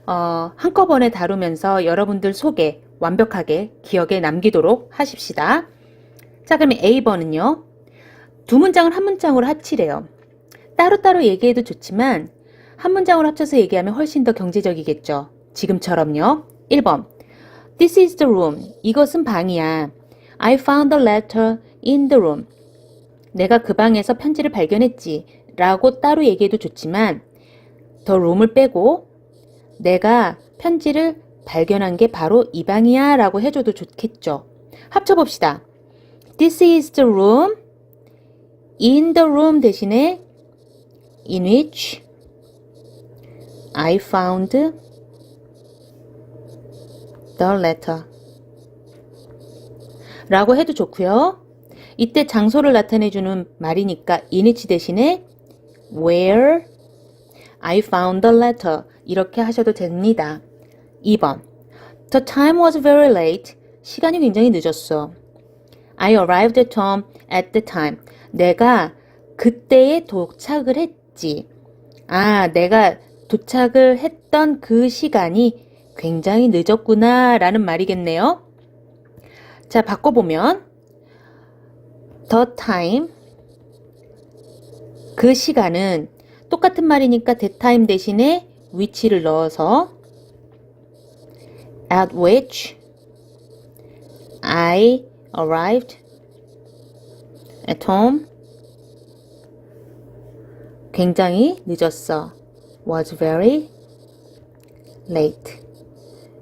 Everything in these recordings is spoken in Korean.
한꺼번에 다루면서 여러분들 속에 완벽하게 기억에 남기도록 하십시다. 자, 그러면 A번은요. 두 문장을 한 문장으로 합치래요. 따로따로 얘기해도 좋지만 한 문장으로 합쳐서 얘기하면 훨씬 더 경제적이겠죠. 지금처럼요. 1번. This is the room. 이것은 방이야. I found the letter in the room. 내가 그 방에서 편지를 발견했지. 라고 따로 얘기해도 좋지만 the room을 빼고 내가 편지를 발견한 게 바로 이 방이야 라고 해줘도 좋겠죠. 합쳐봅시다. This is the room. In the room 대신에 in which I found the letter 라고 해도 좋고요. 이때 장소를 나타내주는 말이니까 in which 대신에 where I found the letter 이렇게 하셔도 됩니다. 2번. The time was very late. 시간이 굉장히 늦었어. I arrived at home at the time. 내가 그때에 도착을 했지. 내가 도착을 했던 그 시간이 굉장히 늦었구나 라는 말이겠네요. 자, 바꿔보면 the time 그 시간은 똑같은 말이니까 that time 대신에 which를 넣어서 at which I arrived at home 굉장히 늦었어. was very late.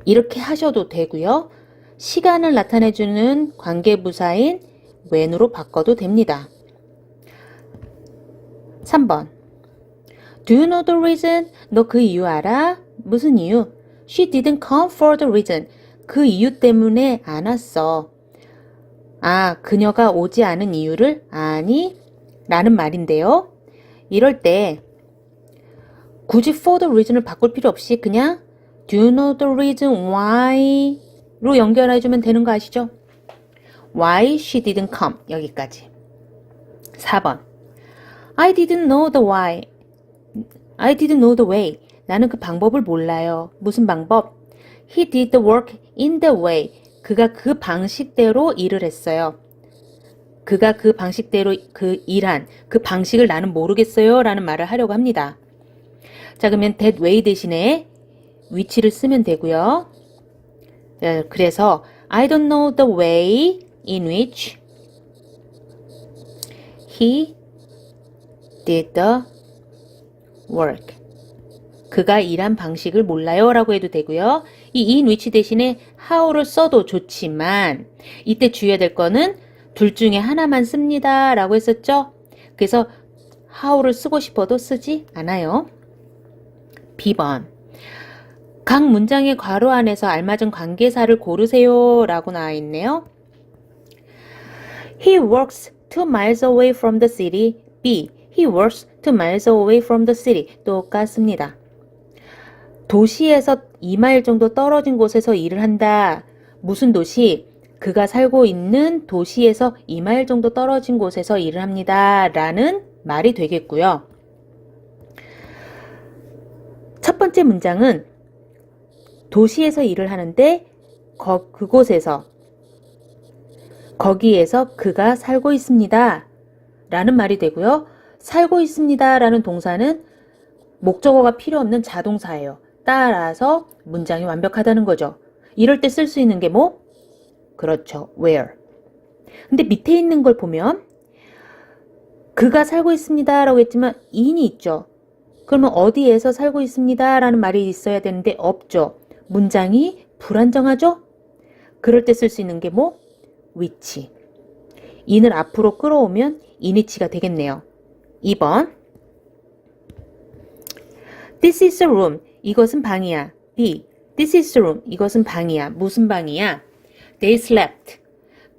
이렇게 하셔도 되고요. 시간을 나타내주는 관계부사인 when으로 바꿔도 됩니다. 3번. Do you know the reason? 너 그 이유 알아? 무슨 이유? She didn't come for the reason. 그 이유 때문에 안 왔어. 그녀가 오지 않은 이유를 아니? 라는 말인데요. 이럴 때 굳이 for the reason을 바꿀 필요 없이 그냥 Do you know the reason why? 로 연결해주면 되는 거 아시죠? Why she didn't come. 여기까지. 4번. I didn't know the why. I didn't know the way. 나는 그 방법을 몰라요. 무슨 방법? He did the work in the way. 그가 그 방식대로 일을 했어요. 그가 그 방식대로 그 일한 그 방식을 나는 모르겠어요 라는 말을 하려고 합니다. 자, 그러면 that way 대신에 which를 쓰면 되고요. 그래서 I don't know the way in which he did the work. 그가 일한 방식을 몰라요 라고 해도 되고요. 이 in which 대신에 how를 써도 좋지만 이때 주의해야 될 거는 둘 중에 하나만 씁니다 라고 했었죠. 그래서 how를 쓰고 싶어도 쓰지 않아요. B번. 각 문장의 괄호 안에서 알맞은 관계사를 고르세요 라고 나와 있네요. He works 2 miles away from the city. B. He works 2 miles away from the city. 똑같습니다. 도시에서 2마일 정도 떨어진 곳에서 일을 한다. 무슨 도시? 그가 살고 있는 도시에서 2마일 정도 떨어진 곳에서 일을 합니다. 라는 말이 되겠고요. 첫 번째 문장은 도시에서 일을 하는데 그곳에서 거기에서 그가 살고 있습니다. 라는 말이 되고요. 살고 있습니다. 라는 동사는 목적어가 필요 없는 자동사예요. 따라서 문장이 완벽하다는 거죠. 이럴 때 쓸 수 있는 게 뭐? 그렇죠. where. 근데 밑에 있는 걸 보면 그가 살고 있습니다. 라고 했지만 in이 있죠. 그러면 어디에서 살고 있습니다. 라는 말이 있어야 되는데 없죠. 문장이 불안정하죠? 그럴 때 쓸 수 있는 게 뭐? which. in을 앞으로 끌어오면 in이치가 되겠네요. 2번. This is a room. 이것은 방이야. B. This is a room. 이것은 방이야. 무슨 방이야? They slept.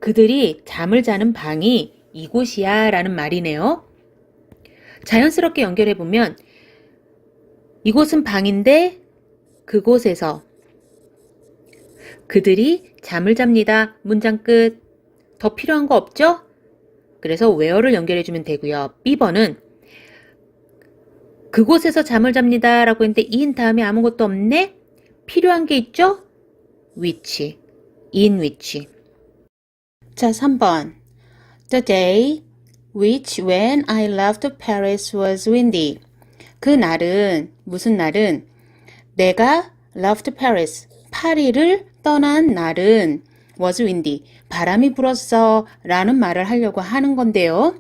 그들이 잠을 자는 방이 이곳이야 라는 말이네요. 자연스럽게 연결해보면 이곳은 방인데 그곳에서 그들이 잠을 잡니다. 문장 끝. 더 필요한 거 없죠? 그래서 where를 연결해주면 되고요. B번은 그곳에서 잠을 잡니다 라고 했는데 in 다음에 아무것도 없네? 필요한 게 있죠? which, in which. 자, 3번. The day which when I left Paris was windy. 그 날은, 무슨 날은? 내가 left Paris, 파리를 떠난 날은 was windy, 바람이 불었어 라는 말을 하려고 하는 건데요.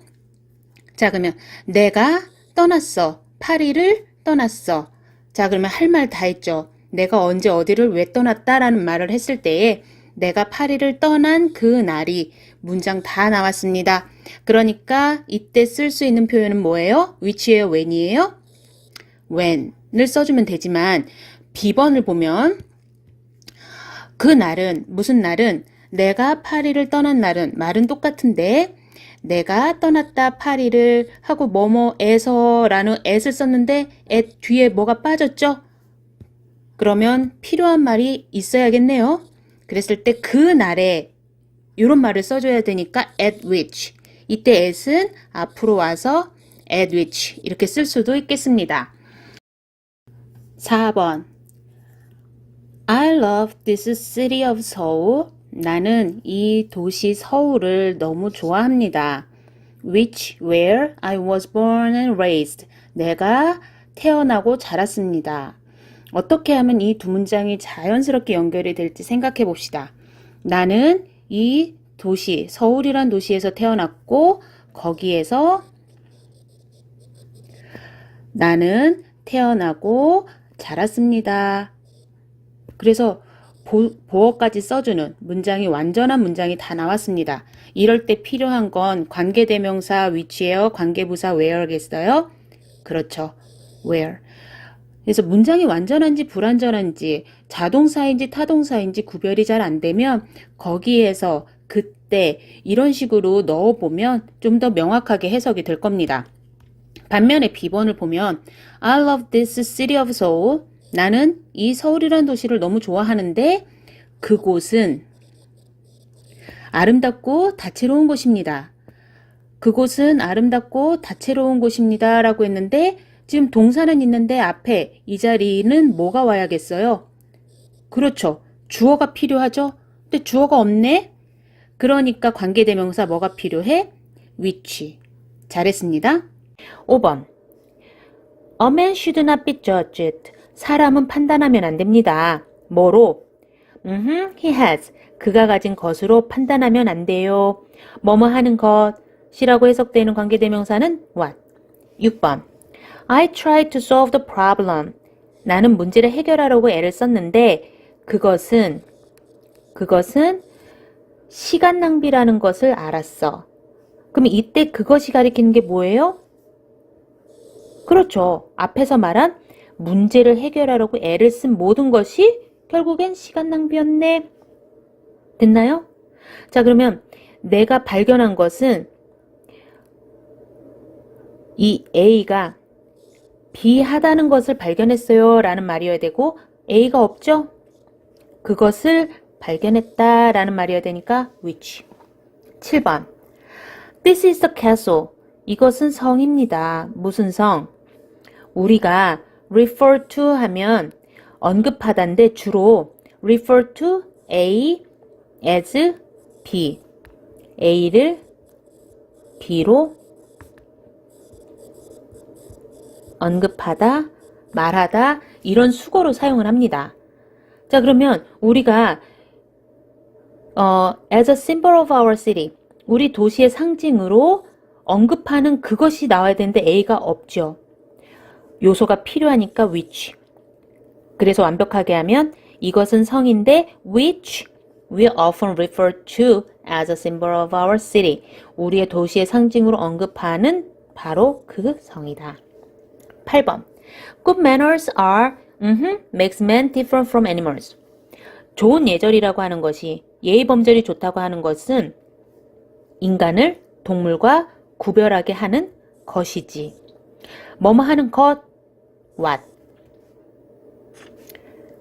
자, 그러면 내가 떠났어, 파리를 떠났어. 자, 그러면 할 말 다 했죠. 내가 언제 어디를 왜 떠났다라는 말을 했을 때에 내가 파리를 떠난 그 날이 문장 다 나왔습니다. 그러니까 이때 쓸 수 있는 표현은 뭐예요? which예요? when이에요? when을 써주면 되지만 B번을 보면 그 날은, 무슨 날은? 내가 파리를 떠난 날은, 말은 똑같은데 내가 떠났다 파리를 하고 뭐뭐에서 라는 at을 썼는데 at 뒤에 뭐가 빠졌죠? 그러면 필요한 말이 있어야겠네요. 그랬을 때 그 날에 이런 말을 써줘야 되니까 at which. 이때 at은 앞으로 와서 at which 이렇게 쓸 수도 있겠습니다. 4번. I love this city of Seoul. 나는 이 도시 서울을 너무 좋아합니다. Which, where I was born and raised. 내가 태어나고 자랐습니다. 어떻게 하면 이 두 문장이 자연스럽게 연결이 될지 생각해 봅시다. 나는 이 도시, 서울이란 도시에서 태어났고 거기에서 나는 태어나고 자랐습니다. 그래서 보어까지 써주는 문장이 완전한 문장이 다 나왔습니다. 이럴 때 필요한 건 관계대명사 which예요? 관계부사 where겠어요? 그렇죠. where. 그래서 문장이 완전한지 불완전한지 자동사인지 타동사인지 구별이 잘 안 되면 거기에서 그때 이런 식으로 넣어보면 좀 더 명확하게 해석이 될 겁니다. 반면에 B번을 보면 I love this city of Seoul. 나는 이 서울이라는 도시를 너무 좋아하는데 그곳은 아름답고 다채로운 곳입니다. 그곳은 아름답고 다채로운 곳입니다. 라고 했는데 지금 동사는 있는데 앞에 이 자리는 뭐가 와야겠어요? 그렇죠. 주어가 필요하죠? 근데 주어가 없네? 그러니까 관계대명사 뭐가 필요해? which. 잘했습니다. 5번. A man should not be judged. 사람은 판단하면 안 됩니다. 뭐로? He has. 그가 가진 것으로 판단하면 안 돼요. 뭐뭐 하는 것이라고 해석되는 관계대명사는 what? 6번. I tried to solve the problem. 나는 문제를 해결하려고 애를 썼는데 그것은 시간 낭비라는 것을 알았어. 그럼 이때 그것이 가리키는 게 뭐예요? 그렇죠. 앞에서 말한 문제를 해결하려고 애를 쓴 모든 것이 결국엔 시간 낭비였네. 됐나요? 자, 그러면 내가 발견한 것은 이 A가 B하다는 것을 발견했어요 라는 말이어야 되고 A가 없죠? 그것을 발견했다 라는 말이어야 되니까 which. 7번. This is the castle. 이것은 성입니다. 무슨 성? 우리가 refer to 하면 언급하다인데 주로 refer to A as B. A를 B로 언급하다, 말하다 이런 수거로 사용을 합니다. 자, 그러면 우리가 as a symbol of our city, 우리 도시의 상징으로 언급하는 그것이 나와야 되는데 A가 없죠. 요소가 필요하니까 which. 그래서 완벽하게 하면 이것은 성인데 which we often refer to as a symbol of our city. 우리의 도시의 상징으로 언급하는 바로 그 성이다. 8번. Good manners are makes men different from animals. 좋은 예절이라고 하는 것이 예의 범절이 좋다고 하는 것은 인간을 동물과 구별하게 하는 것이지. 뭐뭐 하는 것 what.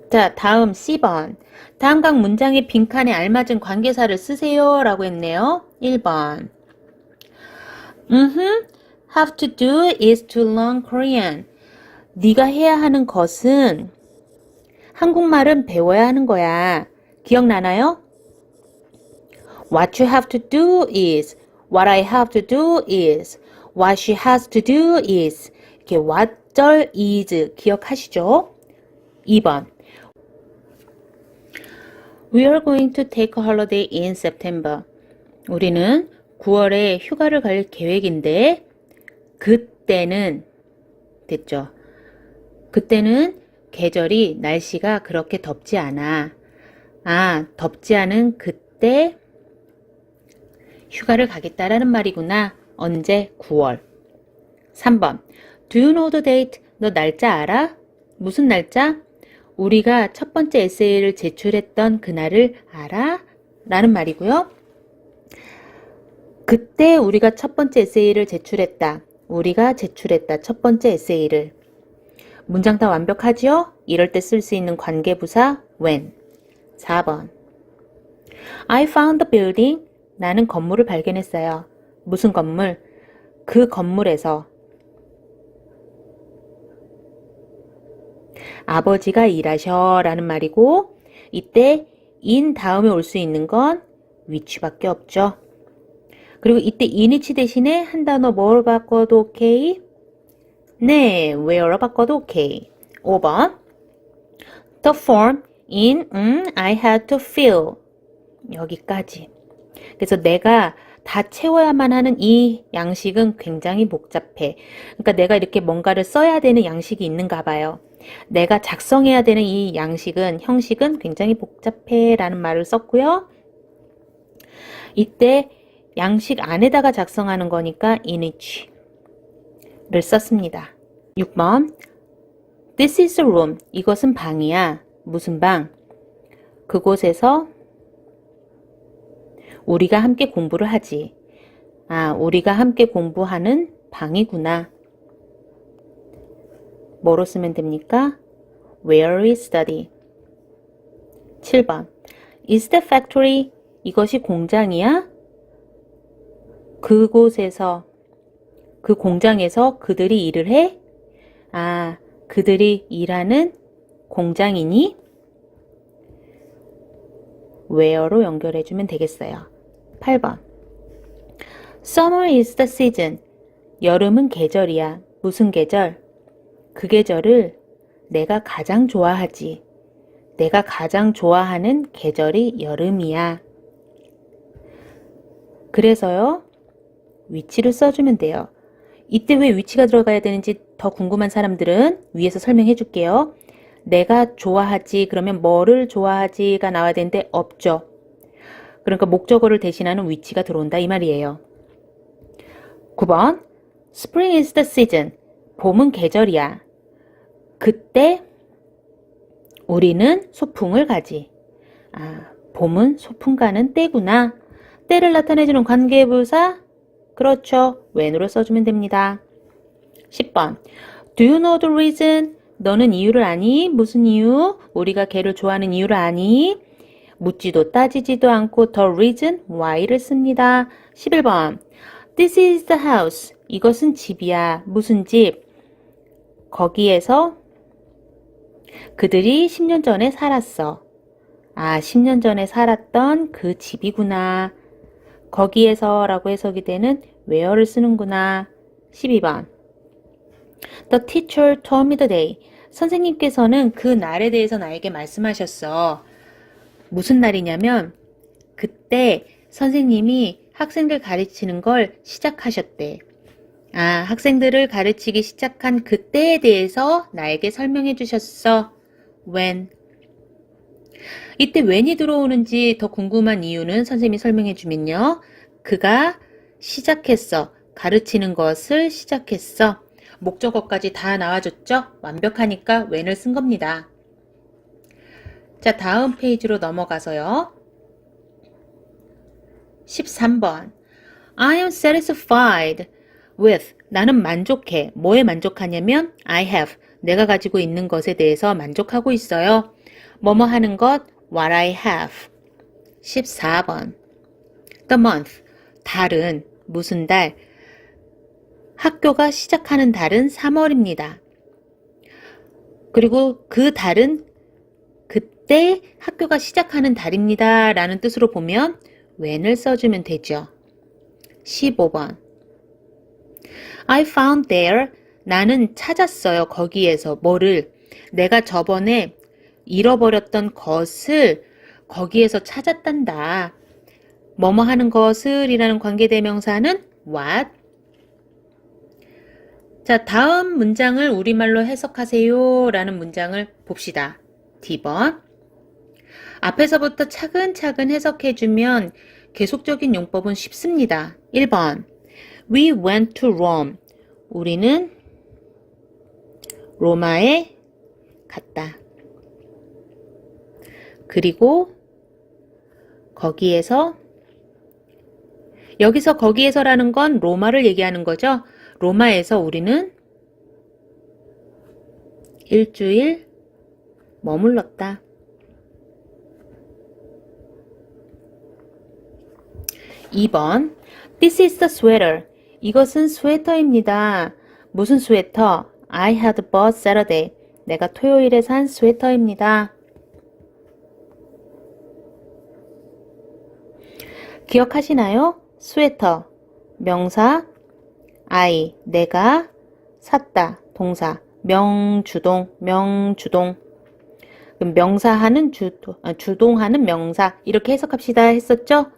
자, 다음 C번. 다음 각 문장의 빈칸에 알맞은 관계사를 쓰세요 라고 했네요. 1번. have to do is to learn Korean. 네가 해야 하는 것은 한국말은 배워야 하는 거야. 기억나나요? What you have to do is, what I have to do is, what she has to do is. 이렇게 what 절 is 기억하시죠? 2번. We are going to take a holiday in September. 우리는 9월에 휴가를 갈 계획인데 그때는 됐죠. 그때는 계절이 날씨가 그렇게 덥지 않아. 아, 덥지 않은 그때 휴가를 가겠다라는 말이구나. 언제? 9월. 3번. Do you know the date? 너 날짜 알아? 무슨 날짜? 우리가 첫 번째 에세이를 제출했던 그날을 알아? 라는 말이고요. 그때 우리가 첫 번째 에세이를 제출했다. 우리가 제출했다. 첫 번째 에세이를. 문장 다 완벽하지요? 이럴 때 쓸 수 있는 관계부사 when. 4번. I found the building. 나는 건물을 발견했어요. 무슨 건물? 그 건물에서 아버지가 일하셔 라는 말이고 이때 in 다음에 올 수 있는 건 which밖에 없죠. 그리고 이때 inwhich 대신에 한 단어 뭐로 바꿔도 오케이? 네, where로 바꿔도 오케이. 5번. The form in I had to fill. 여기까지. 그래서 내가 다 채워야만 하는 이 양식은 굉장히 복잡해. 그러니까 내가 이렇게 뭔가를 써야 되는 양식이 있는가 봐요. 내가 작성해야 되는 이 양식은, 형식은 굉장히 복잡해 라는 말을 썼고요. 이때 양식 안에다가 작성하는 거니까 in which를 썼습니다. 6번. This is a room. 이것은 방이야. 무슨 방? 그곳에서 우리가 함께 공부를 하지. 아, 우리가 함께 공부하는 방이구나. 뭐로 쓰면 됩니까? Where we study. 7번. Is the factory? 이것이 공장이야? 그곳에서, 그 공장에서 그들이 일을 해? 아, 그들이 일하는 공장이니? where로 연결해주면 되겠어요. 8번. Summer is the season. 여름은 계절이야. 무슨 계절? 그 계절을 내가 가장 좋아하지. 내가 가장 좋아하는 계절이 여름이야. 그래서요, 위치를 써주면 돼요. 이때 왜 위치가 들어가야 되는지 더 궁금한 사람들은 위에서 설명해 줄게요. 내가 좋아하지, 그러면 뭐를 좋아하지가 나와야 되는데 없죠. 그러니까 목적어를 대신하는 위치가 들어온다 이 말이에요. 9번. Spring is the season. 봄은 계절이야. 그때 우리는 소풍을 가지. 아, 봄은 소풍 가는 때구나. 때를 나타내주는 관계부사? 그렇죠. when으로 써주면 됩니다. 10번. Do you know the reason? 너는 이유를 아니? 무슨 이유? 우리가 걔를 좋아하는 이유를 아니? 묻지도 따지지도 않고 the reason why를 씁니다. 11번. This is the house. 이것은 집이야. 무슨 집? 거기에서 그들이 10년 전에 살았어. 아, 10년 전에 살았던 그 집이구나. 거기에서 라고 해석이 되는 where를 쓰는구나. 12번. The teacher told me the day. 선생님께서는 그 날에 대해서 나에게 말씀하셨어. 무슨 날이냐면 그때 선생님이 학생들 가르치는 걸 시작하셨대. 아, 학생들을 가르치기 시작한 그때에 대해서 나에게 설명해 주셨어. when. 이때 when이 들어오는지 더 궁금한 이유는 선생님이 설명해 주면요. 그가 시작했어. 가르치는 것을 시작했어. 목적어까지 다 나와줬죠? 완벽하니까 when을 쓴 겁니다. 자, 다음 페이지로 넘어가서요. 13번. I am satisfied with. 나는 만족해. 뭐에 만족하냐면 I have. 내가 가지고 있는 것에 대해서 만족하고 있어요. 뭐뭐 하는 것 what I have. 14번. The month. 달은 무슨 달? 학교가 시작하는 달은 3월입니다. 그리고 그 달은 그때 학교가 시작하는 달입니다 라는 뜻으로 보면 when을 써주면 되죠. 15번 I found there 나는 찾았어요. 거기에서 뭐를 내가 저번에 잃어버렸던 것을 거기에서 찾았단다. 뭐뭐 하는 것을 이라는 관계대명사는 what. 자, 다음 문장을 우리말로 해석하세요 라는 문장을 봅시다. D번 앞에서부터 차근차근 해석해주면 계속적인 용법은 쉽습니다. 1번 We went to Rome. 우리는 로마에 갔다. 그리고 거기에서 여기서 거기에서라는 건 로마를 얘기하는 거죠. 로마에서 우리는 일주일 머물렀다. 2번 This is the sweater. 이것은 스웨터입니다. 무슨 스웨터? I had bought Saturday. 내가 토요일에 산 스웨터입니다. 기억하시나요? 스웨터, 명사, I, 내가, 샀다, 동사, 명주동. 그럼 명사하는 주동하는 명사 이렇게 해석합시다 했었죠?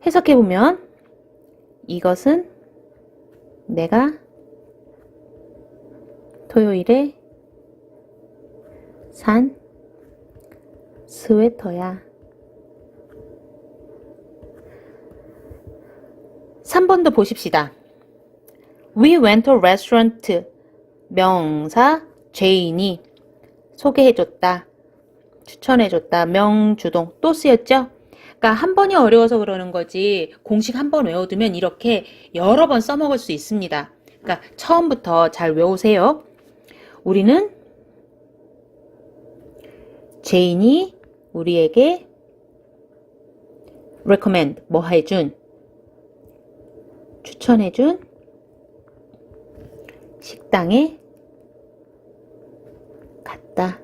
해석해보면 이것은 내가 토요일에 산 스웨터야. 3번도 보십시다. We went to a restaurant. 명사 제인이 소개해줬다. 추천해줬다. 명주동 또 쓰였죠? 그러니까 한 번이 어려워서 그러는 거지 공식 한 번 외워두면 이렇게 여러 번 써먹을 수 있습니다. 그러니까 처음부터 잘 외우세요. 우리는 제인이 우리에게 recommend 뭐 해준 추천해준 식당에 갔다.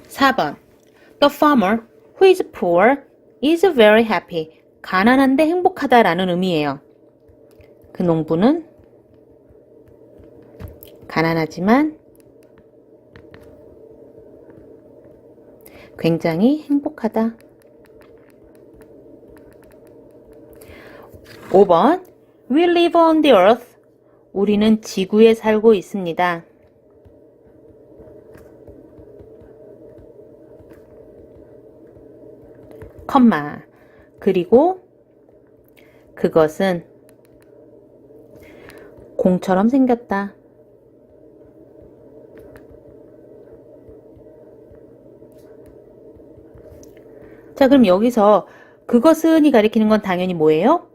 4번 The farmer who is poor is very happy. 가난한데 행복하다라는 의미예요. 그 농부는 가난하지만 굉장히 행복하다. 5번 We live on the earth. 우리는 지구에 살고 있습니다. 컴마 그리고 그것은 공처럼 생겼다. 자, 그럼 여기서 그것은이 가리키는 건 당연히 뭐예요?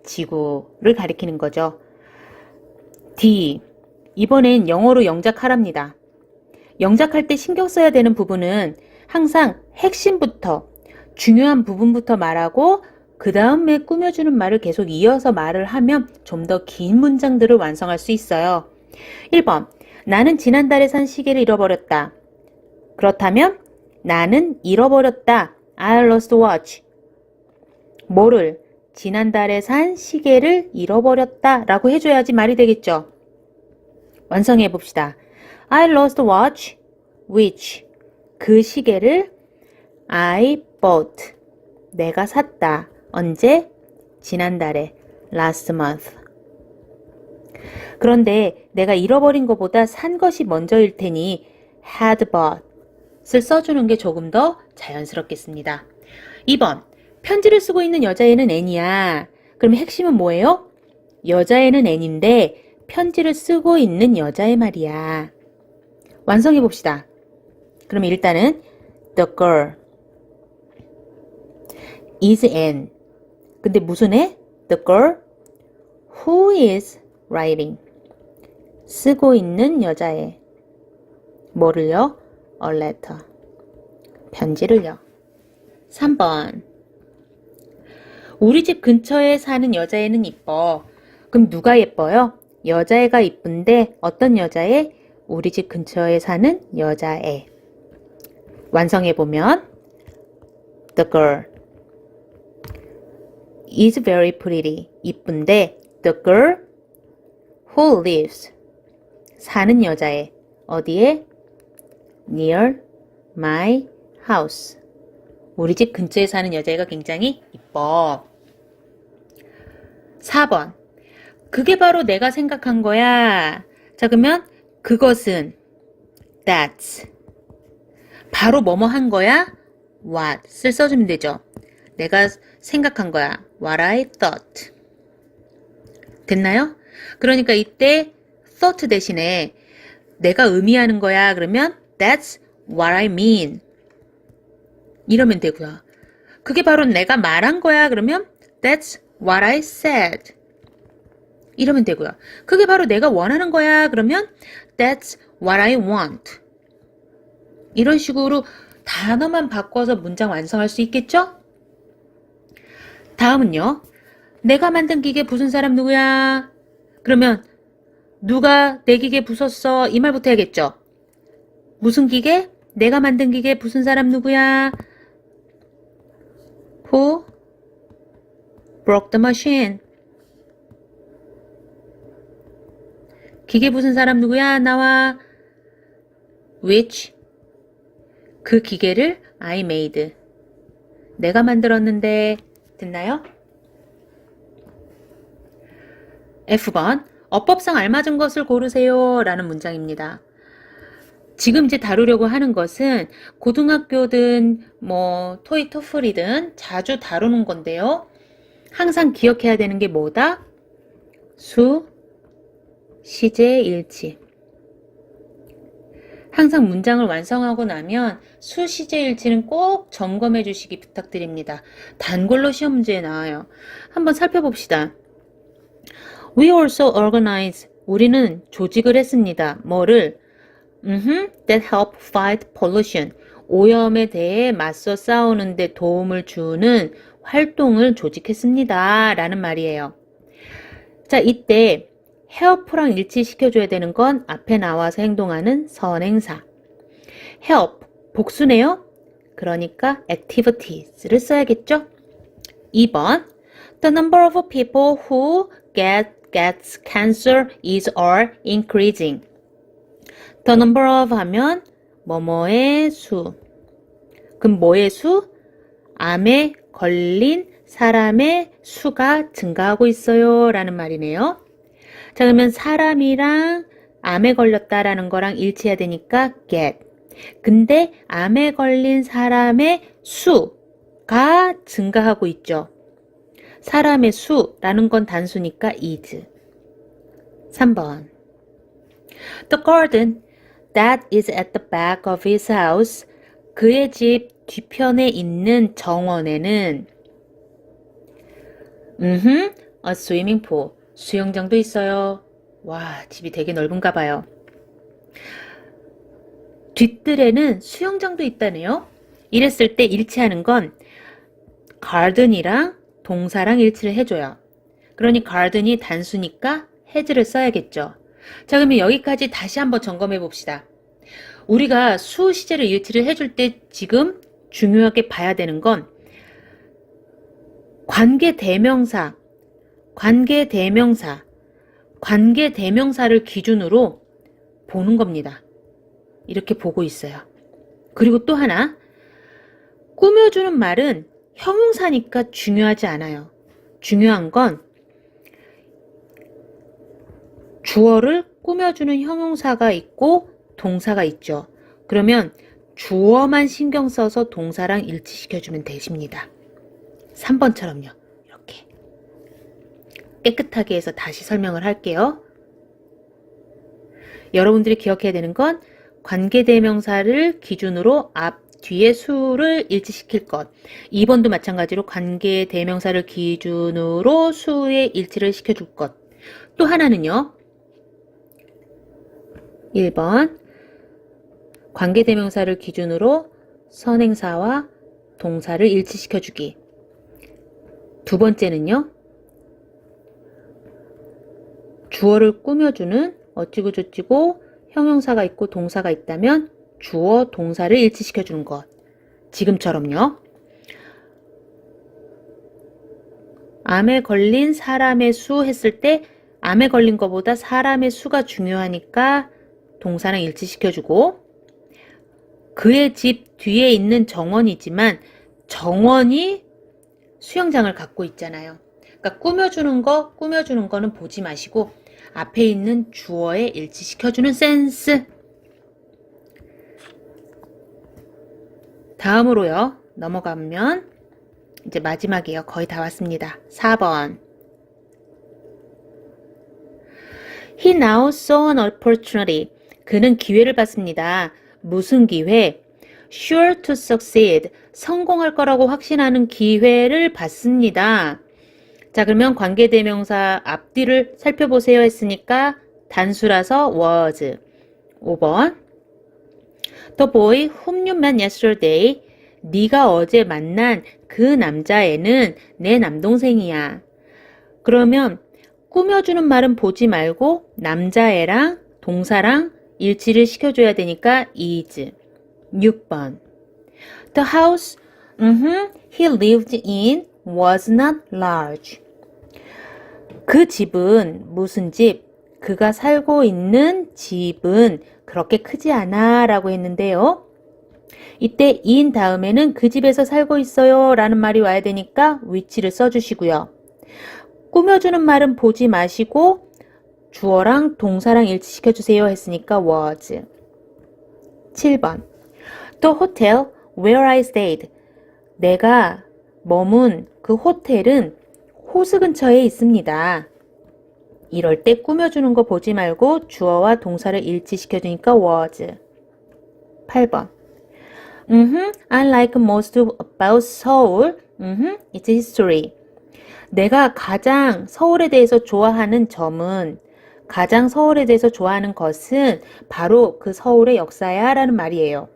지구를 가리키는 거죠. D. 이번엔 영어로 영작하랍니다. 영작할 때 신경 써야 되는 부분은 항상 핵심부터 중요한 부분부터 말하고 그 다음에 꾸며주는 말을 계속 이어서 말을 하면 좀 더 긴 문장들을 완성할 수 있어요. 1번 나는 지난달에 산 시계를 잃어버렸다. 그렇다면 나는 잃어버렸다. I lost watch. 뭐를? 지난달에 산 시계를 잃어버렸다 라고 해줘야지 말이 되겠죠. 완성해 봅시다. I lost watch which 그 시계를 I bought 내가 샀다. 언제? 지난달에 last month. 그런데 내가 잃어버린 것보다 산 것이 먼저일 테니 had bought을 써주는 게 조금 더 자연스럽겠습니다. 2번 편지를 쓰고 있는 여자애는 N이야. 그럼 핵심은 뭐예요? 여자애는 N인데 편지를 쓰고 있는 여자애 말이야. 완성해 봅시다. 그럼 일단은 the girl is N. 근데 무슨 애? The girl who is writing. 쓰고 있는 여자애. 뭐를요? A letter. 편지를요. 3번 우리 집 근처에 사는 여자애는 이뻐. 그럼 누가 예뻐요? 여자애가 이쁜데 어떤 여자애? 우리 집 근처에 사는 여자애. 완성해보면 The girl is very pretty. 이쁜데 The girl who lives 사는 여자애. 어디에? Near my house. 우리 집 근처에 사는 여자애가 굉장히 이뻐. 4번. 그게 바로 내가 생각한 거야. 자, 그러면 그것은 that's. 바로 뭐뭐 한 거야? what을 써주면 되죠. 내가 생각한 거야. what I thought. 됐나요? 그러니까 이때 thought 대신에 내가 의미하는 거야. 그러면 that's what I mean. 이러면 되고요. 그게 바로 내가 말한 거야. 그러면 that's what I said. 이러면 되고요. 그게 바로 내가 원하는 거야. 그러면 that's what I want. 이런 식으로 단어만 바꿔서 문장 완성할 수 있겠죠? 다음은요. 내가 만든 기계 부순 사람 누구야? 그러면 누가 내 기계 부쉈어? 이 말부터 해야겠죠? 무슨 기계? 내가 만든 기계 부순 사람 누구야? Who broke the machine? 기계 부순 사람 누구야? 나와. Which? 그 기계를 I made. 내가 만들었는데. 됐나요? F번. 어법상 알맞은 것을 고르세요. 라는 문장입니다. 지금 이제 다루려고 하는 것은 고등학교든 토익 토플이든 자주 다루는 건데요. 항상 기억해야 되는 게 뭐다? 수, 시제, 일치. 항상 문장을 완성하고 나면 수, 시제, 일치는 꼭 점검해 주시기 부탁드립니다. 단골로 시험 문제에 나와요. 한번 살펴봅시다. We also organize. 우리는 조직을 했습니다. 뭐를? That help fight pollution. 오염에 대해 맞서 싸우는 데 도움을 주는 활동을 조직했습니다. 라는 말이에요. 자, 이때 help랑 일치시켜줘야 되는 건 앞에 나와서 행동하는 선행사. help, 복수네요. 그러니까 activities를 써야겠죠? 2번. The number of people who gets cancer is all increasing. The number of 하면 뭐뭐의 수. 그럼 뭐의 수? 암에 걸린 사람의 수가 증가하고 있어요. 라는 말이네요. 자, 그러면 사람이랑 암에 걸렸다라는 거랑 일치해야 되니까 get. 근데 암에 걸린 사람의 수가 증가하고 있죠. 사람의 수라는 건 단수니까 is. 3번. The garden that is at the back of his house. 그의 집 뒤편에 있는 정원에는 a swimming pool. 수영장도 있어요. 와, 집이 되게 넓은가 봐요. 뒷뜰에는 수영장도 있다네요. 이랬을 때 일치하는 건 garden이랑 동사랑 일치를 해줘요. 그러니 garden이 단수니까 has를 써야겠죠. 자, 그러면 여기까지 다시 한번 점검해 봅시다. 우리가 수, 시제를 일치를 해줄 때 지금 중요하게 봐야 되는 건 관계대명사를 기준으로 보는 겁니다. 이렇게 보고 있어요. 그리고 또 하나, 꾸며주는 말은 형용사니까 중요하지 않아요. 중요한 건 주어를 꾸며주는 형용사가 있고 동사가 있죠. 그러면 주어만 신경 써서 동사랑 일치시켜주면 되십니다. 3번처럼요. 이렇게 깨끗하게 해서 다시 설명을 할게요. 여러분들이 기억해야 되는 건 관계대명사를 기준으로 앞, 뒤에 수를 일치시킬 것. 2번도 마찬가지로 관계대명사를 기준으로 수의 일치를 시켜줄 것. 또 하나는요. 1번 관계대명사를 기준으로 선행사와 동사를 일치시켜주기. 두 번째는요. 주어를 꾸며주는 어찌고저찌고 형용사가 있고 동사가 있다면 주어, 동사를 일치시켜 주는 것. 지금처럼요. 암에 걸린 사람의 수 했을 때 암에 걸린 것보다 사람의 수가 중요하니까 동사랑 일치시켜주고, 그의 집 뒤에 있는 정원이지만 정원이 수영장을 갖고 있잖아요. 그러니까 꾸며주는 거는 보지 마시고 앞에 있는 주어에 일치시켜주는 센스. 다음으로요. 넘어가면 이제 마지막이에요. 거의 다 왔습니다. 4번. He now saw an opportunity. 그는 기회를 봤습니다. 무슨 기회? Sure to succeed. 성공할 거라고 확신하는 기회를 봤습니다. 자, 그러면 관계대명사 앞뒤를 살펴보세요 했으니까 단수라서 was. 5번. The boy whom you met yesterday. 네가 어제 만난 그 남자애는 내 남동생이야. 그러면 꾸며주는 말은 보지 말고 남자애랑 동사랑 일치를 시켜줘야 되니까 is. 6번. The house he lived in was not large. 그 집은 무슨 집? 그가 살고 있는 집은 그렇게 크지 않아 라고 했는데요. 이때 in 다음에는 그 집에서 살고 있어요 라는 말이 와야 되니까 which를 써주시고요. 꾸며주는 말은 보지 마시고 주어랑 동사랑 일치시켜주세요 했으니까 was. 7번. The hotel where I stayed. 내가 머문 그 호텔은 호수 근처에 있습니다. 이럴 때 꾸며주는 거 보지 말고 주어와 동사를 일치시켜주니까 was. 8번. I like most about Seoul. It's history. 내가 가장 서울에 대해서 좋아하는 점은, 가장 서울에 대해서 좋아하는 것은 바로 그 서울의 역사야 라는 말이에요.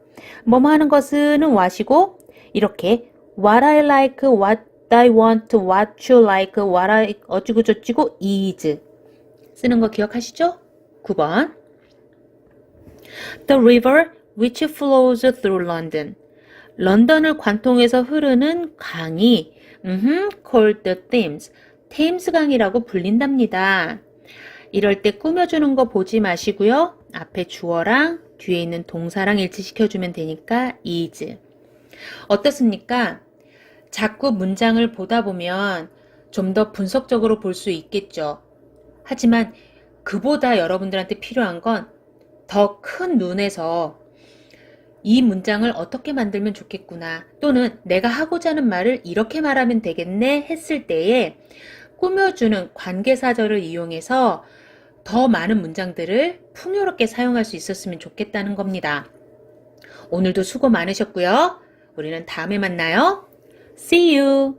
뭐뭐 하는 것은 what이고, 이렇게 what I like, what I want, what you like, what I 어찌고 저찌고 is 쓰는 거 기억하시죠? 9번. The river which flows through London. 런던을 관통해서 흐르는 강이 called the Thames. 테임스 강이라고 불린답니다. 이럴 때 꾸며주는 거 보지 마시고요. 앞에 주어랑 뒤에 있는 동사랑 일치시켜주면 되니까 is. 어떻습니까? 자꾸 문장을 보다 보면 좀 더 분석적으로 볼 수 있겠죠. 하지만 그보다 여러분들한테 필요한 건 더 큰 눈에서 이 문장을 어떻게 만들면 좋겠구나, 또는 내가 하고자 하는 말을 이렇게 말하면 되겠네 했을 때에 꾸며주는 관계사절을 이용해서 더 많은 문장들을 풍요롭게 사용할 수 있었으면 좋겠다는 겁니다. 오늘도 수고 많으셨고요. 우리는 다음에 만나요. See you!